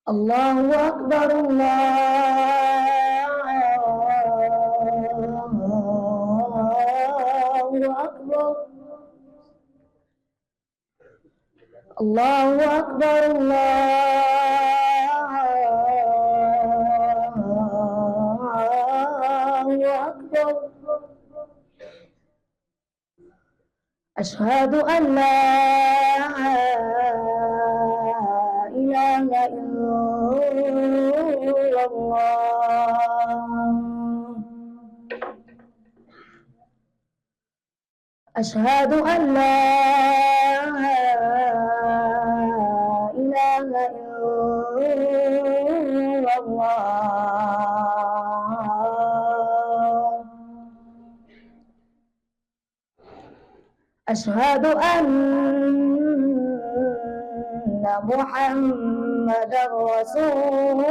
الله أكبر الله أكبر الله أكبر الله أكبر أشهد أن لا إله إلا الله أشهد أن لا إله إلا الله أشهد أن محمدا رسول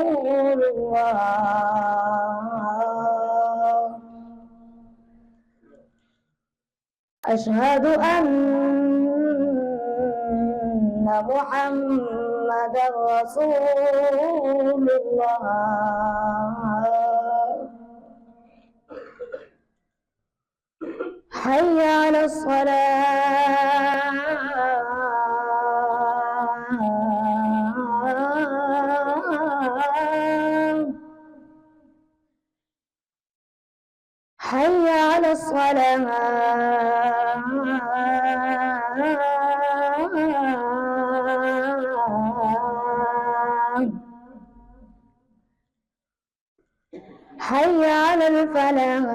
الله أشهد أن محمدا رسول الله حي على الصلاة حي على الصلاة حي على الفلاح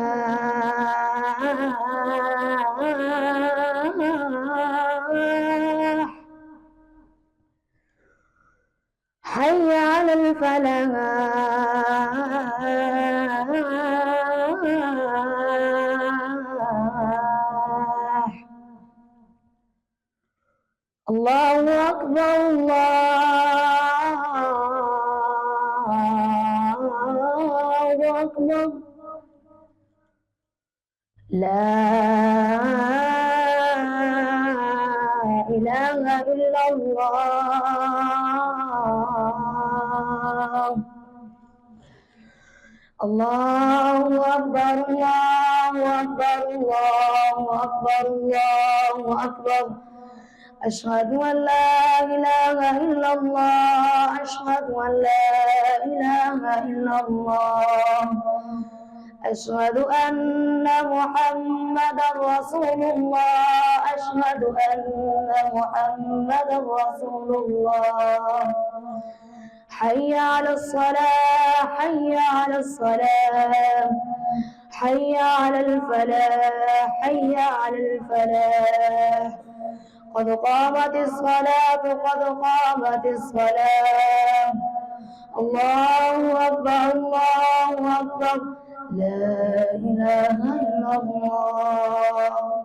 حي على الفلاح الله أكبر الله أكبر لا إله إلا الله الله أكبر الله أكبر الله أكبر الله أكبر أشهد أن لا إله إلا الله أشهد أن لا إله إلا الله أشهد أن محمدا رسول الله أشهد أن محمدا رسول الله حي على الصلاة حي على الصلاة حي على الفلاح حي على الفلاح قد قامت الصلاة قد قامت الصلاة الله أكبر الله أكبر لا إله إلا الله